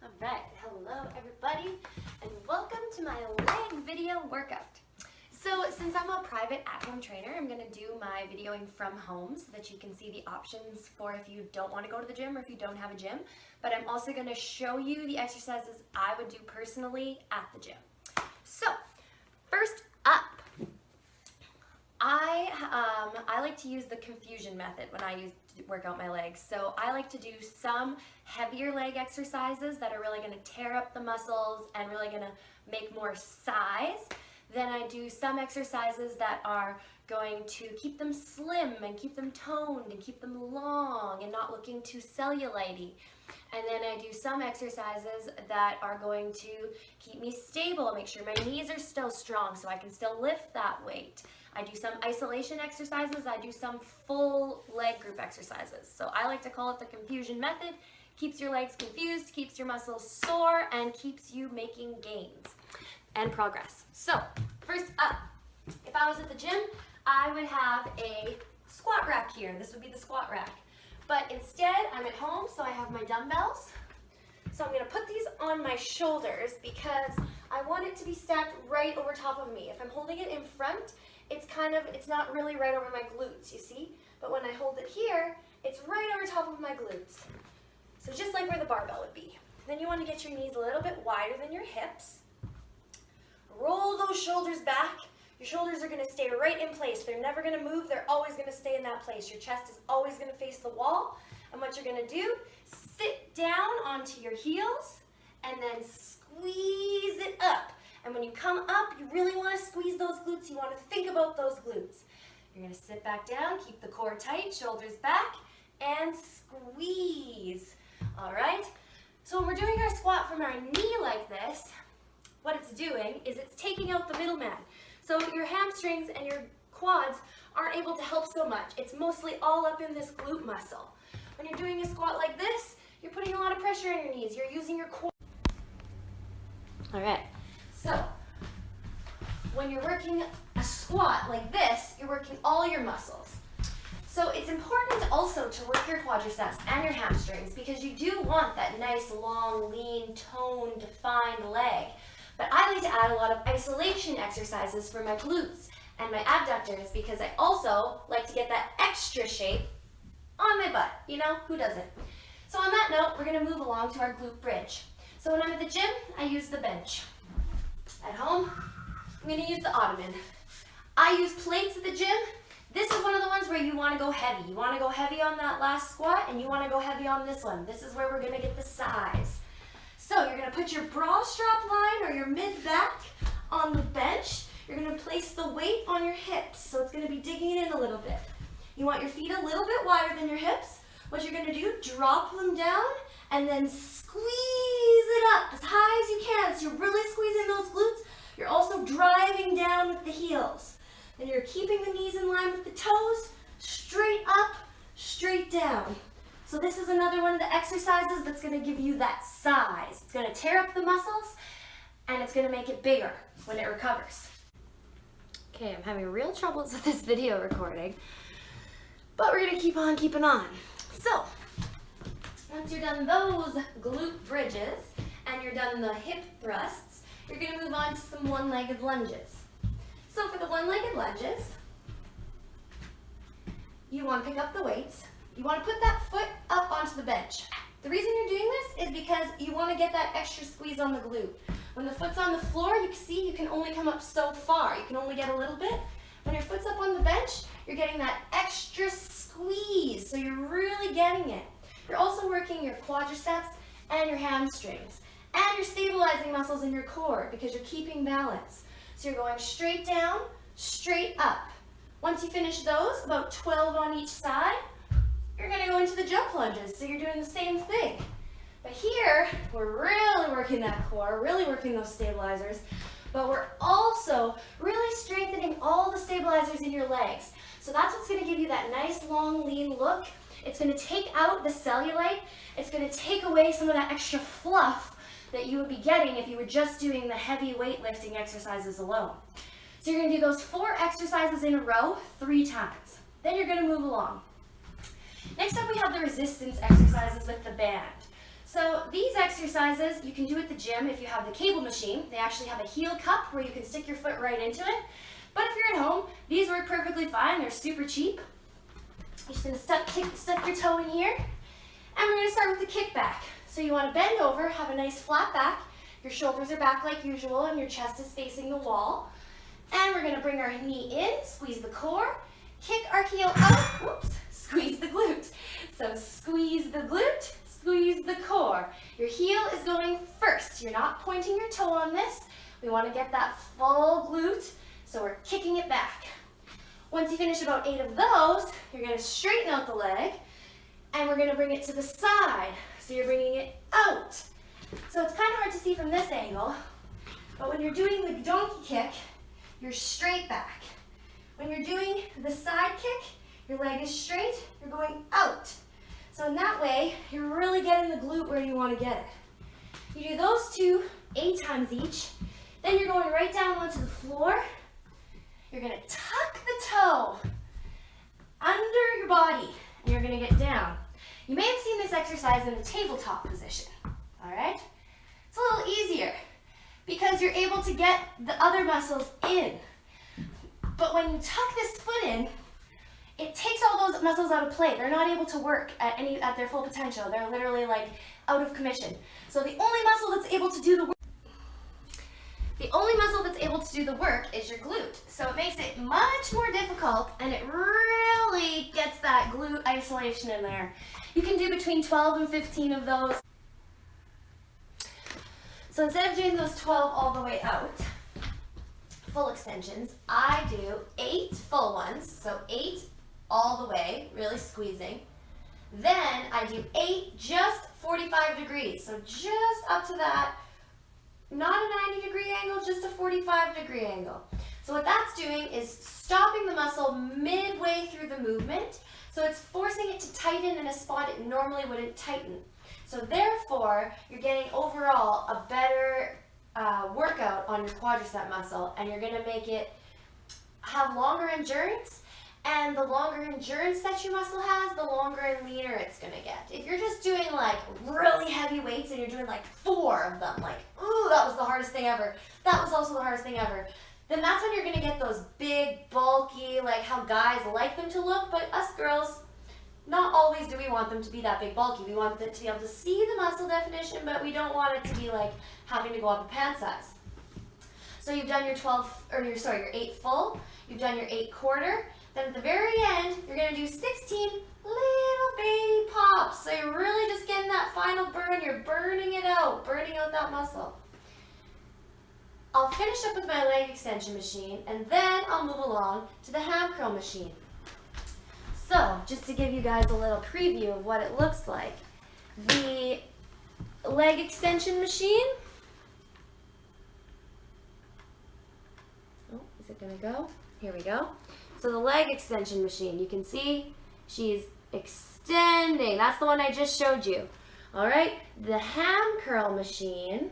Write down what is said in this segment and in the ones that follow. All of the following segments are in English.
Alright, hello everybody, and welcome to my leg video workout. So since I'm a private at-home trainer, I'm going to do my videoing from home so that you can see the options for if you don't want to go to the gym or if you don't have a gym. But I'm also going to show you the exercises I would do personally at the gym. So, first up, I like to use the confusion method when I work out my legs. So I like to do some heavier leg exercises that are really going to tear up the muscles and really going to make more size. Then I do some exercises that are going to keep them slim and keep them toned and keep them long and not looking too cellulite-y. And then I do some exercises that are going to keep me stable and make sure my knees are still strong so I can still lift that weight. I do some isolation exercises, I do some full leg group exercises. So I like to call it the confusion method. Keeps your legs confused, keeps your muscles sore, and keeps you making gains and progress. So, first up, if I was at the gym, I would have a squat rack here. This would be the squat rack. But instead, I'm at home, so I have my dumbbells. So I'm gonna put these on my shoulders because I want it to be stacked right over top of me. If I'm holding it in front, it's not really right over my glutes, you see? But when I hold it here, it's right over top of my glutes. So just like where the barbell would be. Then you want to get your knees a little bit wider than your hips. Roll those shoulders back. Your shoulders are going to stay right in place. They're never going to move. They're always going to stay in that place. Your chest is always going to face the wall. And what you're going to do, sit down onto your heels and then squeeze it up. And when you come up, you really want to squeeze those glutes. You want to think about those glutes. You're going to sit back down, keep the core tight, shoulders back, and squeeze. All right? So when we're doing our squat from our knee like this, what it's doing is it's taking out the middleman. So your hamstrings and your quads aren't able to help so much. It's mostly all up in this glute muscle. When you're doing a squat like this, you're putting a lot of pressure on your knees. You're using your core. All right. So when you're working a squat like this, you're working all your muscles. So it's important also to work your quadriceps and your hamstrings because you do want that nice, long, lean, toned, defined leg. But I like to add a lot of isolation exercises for my glutes and my abductors because I also like to get that extra shape on my butt. You know, who doesn't? So on that note, we're going to move along to our glute bridge. So when I'm at the gym, I use the bench. At home, I'm going to use the ottoman. I use plates at the gym. This is one of the ones where you want to go heavy. You want to go heavy on that last squat and you want to go heavy on this one. This is where we're going to get the size. So you're going to put your bra strap line or your mid-back on the bench. You're going to place the weight on your hips. So it's going to be digging in a little bit. You want your feet a little bit wider than your hips. What you're going to do, drop them down and then squeeze it up as high as you can. So you're really squeezing those glutes. You're also driving down with the heels. Then you're keeping the knees in line with the toes, straight up, straight down. So this is another one of the exercises that's going to give you that size. It's going to tear up the muscles and it's going to make it bigger when it recovers. Okay, I'm having real troubles with this video recording, but we're going to keep on keeping on. So, once you're done those glute bridges and you're done the hip thrusts, you're going to move on to some one-legged lunges. So for the one-legged lunges, you want to pick up the weights. You want to put that foot up onto the bench. The reason you're doing this is because you want to get that extra squeeze on the glute. When the foot's on the floor, you can see you can only come up so far. You can only get a little bit. When your foot's up on the bench, you're getting that extra squeeze, so you're really getting it. You're also working your quadriceps and your hamstrings, and you're stabilizing muscles in your core because you're keeping balance. So you're going straight down, straight up. Once you finish those, about 12 on each side, you're going to go into the jump lunges, so you're doing the same thing. But here, we're really working that core, really working those stabilizers, but we're also really strengthening all the stabilizers in your legs. So that's what's going to give you that nice, long, lean look. It's going to take out the cellulite. It's going to take away some of that extra fluff that you would be getting if you were just doing the heavy weightlifting exercises alone. So you're going to do those 4 exercises in a row 3 times. Then you're going to move along. Next up, we have the resistance exercises with the band. So these exercises you can do at the gym if you have the cable machine. They actually have a heel cup where you can stick your foot right into it. But if you're at home, these work perfectly fine. They're super cheap. You're just going to stuck your toe in here. And we're going to start with the kickback. So you want to bend over, have a nice flat back. Your shoulders are back like usual and your chest is facing the wall. And we're going to bring our knee in, squeeze the core, kick our heel out, whoops, squeeze the glute. So squeeze the glute, squeeze the core. Your heel is going first. You're not pointing your toe on this. We want to get that full glute, so we're kicking it back. Once you finish about 8 of those, you're going to straighten out the leg, and we're going to bring it to the side. So you're bringing it out. So it's kind of hard to see from this angle, but when you're doing the donkey kick, you're straight back. When you're doing the side kick, your leg is straight, you're going out. So in that way, you're really getting the glute where you want to get it. You do those two 8 times each, then you're going right down onto the floor. You're going to tuck the toe under your body, and you're going to get down. You may have seen this exercise in the tabletop position, all right? It's a little easier because you're able to get the other muscles in. But when you tuck this foot in, it takes all those muscles out of play. They're not able to work at their full potential. They're literally like out of commission. So the only muscle that's able to do the work is your glute. So it makes it much more difficult, and it really gets that glute isolation in there. You can do between 12 and 15 of those. So instead of doing those 12 all the way out, full extensions, I do 8 full ones, so 8 all the way, really squeezing. Then I do 8 just 45 degrees, so just up to that, not a 90-degree angle, just a 45-degree angle. So what that's doing is stopping the muscle midway through the movement, so it's forcing it to tighten in a spot it normally wouldn't tighten. So therefore, you're getting overall a better workout on your quadricep muscle, and you're going to make it have longer endurance, and the longer endurance that your muscle has, the longer and leaner it's going to get. If you're just doing like really heavy weights and you're doing like 4 of them, like, ooh, that was the hardest thing ever, that was also the hardest thing ever, then that's when you're going to get those big, bulky, like how guys like them to look, but us girls, not always do we want them to be that big bulky. We want them to be able to see the muscle definition, but we don't want it to be like having to go up a pant size. So you've done your 8 full, you've done your 8 quarter, then at the very end, you're going to do 16 little baby pops. So you're really just getting that final burn, you're burning it out, burning out that muscle. I'll finish up with my leg extension machine, and then I'll move along to the ham curl machine. So, just to give you guys a little preview of what it looks like, the leg extension machine, oh, is it going to go? Here we go. So the leg extension machine, you can see she's extending. That's the one I just showed you. All right, the ham curl machine,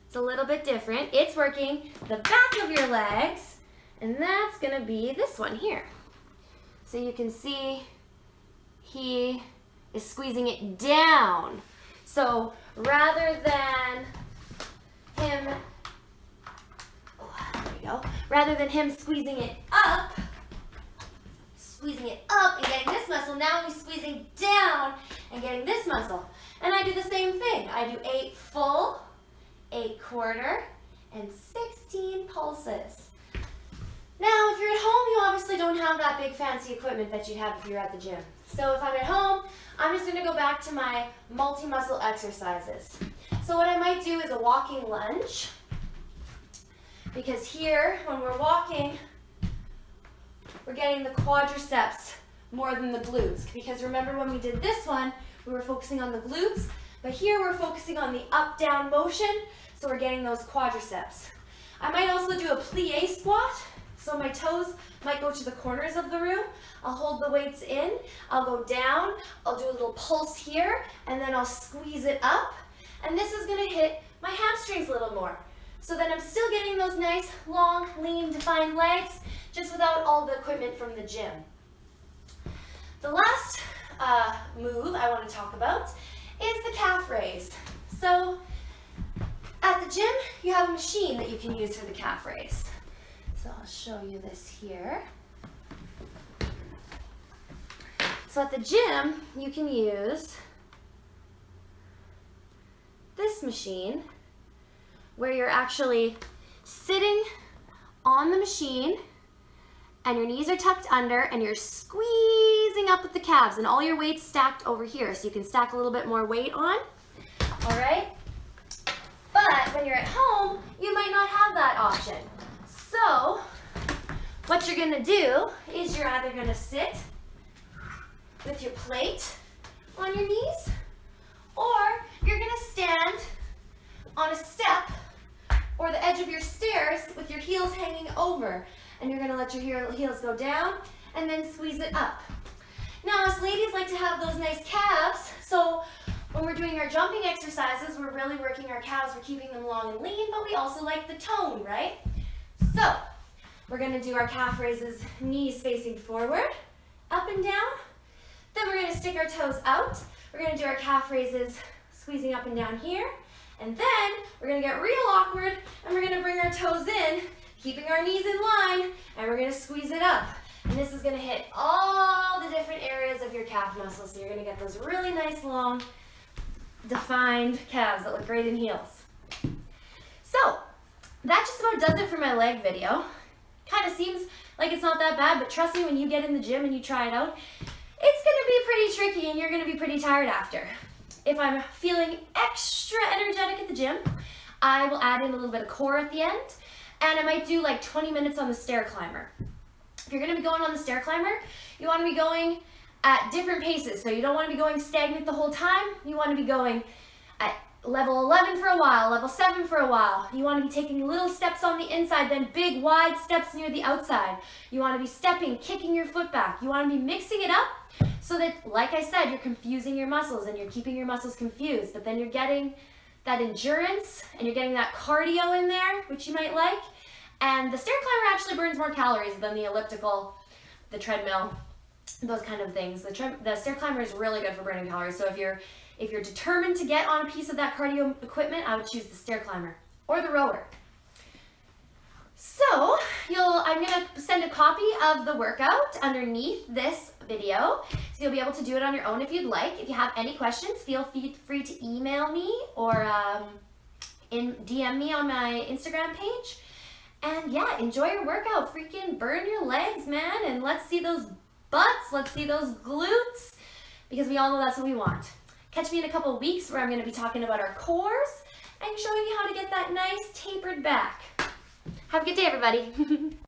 it's a little bit different. It's working the back of your legs, and that's going to be this one here. So you can see he is squeezing it down. So rather than him, rather than him squeezing it up and getting this muscle, now he's squeezing down and getting this muscle. And I do the same thing. I do 8 full, 8 quarter, and 16 pulses. Now, if you're at home, you obviously don't have that big fancy equipment that you'd have if you're at the gym. So if I'm at home, I'm just going to go back to my multi-muscle exercises. So what I might do is a walking lunge. Because here, when we're walking, we're getting the quadriceps more than the glutes. Because remember when we did this one, we were focusing on the glutes, but here we're focusing on the up-down motion, so we're getting those quadriceps. I might also do a plie squat, so my toes might go to the corners of the room. I'll hold the weights in, I'll go down, I'll do a little pulse here, and then I'll squeeze it up, and this is going to hit my hamstrings a little more. So then I'm still getting those nice, long, lean, defined legs, just without all the equipment from the gym. The last move I want to talk about is the calf raise. So at the gym, you have a machine that you can use for the calf raise. So I'll show you this here. So at the gym, you can use this machine where you're actually sitting on the machine and your knees are tucked under and you're squeezing up with the calves and all your weight's stacked over here. So you can stack a little bit more weight on, all right? But when you're at home, you might not have that option. So what you're gonna do is you're either gonna sit with your plate on your knees, or you're gonna stand on a step or the edge of your stairs with your heels hanging over, and you're gonna let your heels go down and then squeeze it up. Now, us ladies like to have those nice calves, so when we're doing our jumping exercises, we're really working our calves, we're keeping them long and lean, but we also like the tone, right? So, we're gonna do our calf raises, knees facing forward, up and down. Then we're gonna stick our toes out. We're gonna do our calf raises, squeezing up and down here. And then we're gonna get real awkward and we're gonna bring our toes in, keeping our knees in line, and we're gonna squeeze it up. And this is gonna hit all the different areas of your calf muscles. So you're gonna get those really nice, long, defined calves that look great in heels. So that just about does it for my leg video. Kind of seems like it's not that bad, but trust me, when you get in the gym and you try it out, it's gonna be pretty tricky and you're gonna be pretty tired after. If I'm feeling extra energetic at the gym, I will add in a little bit of core at the end, and I might do like 20 minutes on the stair climber. If you're gonna be going on the stair climber, you wanna be going at different paces. So you don't wanna be going stagnant the whole time. You wanna be going at level 11 for a while, level 7 for a while. You wanna be taking little steps on the inside, then big wide steps near the outside. You wanna be stepping, kicking your foot back. You wanna be mixing it up so that, like I said, you're confusing your muscles and you're keeping your muscles confused, but then you're getting that endurance and you're getting that cardio in there, which you might like. And the stair climber actually burns more calories than the elliptical, the treadmill, those kind of things. The stair climber is really good for burning calories. So if you're determined to get on a piece of that cardio equipment, I would choose the stair climber or the rower. So I'm gonna send a copy of the workout underneath this video, so you'll be able to do it on your own if you'd like. If you have any questions, feel free to email me or DM me on my Instagram page. And yeah, enjoy your workout. Freaking burn your legs, man, and let's see those butts, let's see those glutes, because we all know that's what we want. Catch me in a couple of weeks where I'm going to be talking about our cores and showing you how to get that nice tapered back. Have a good day, everybody.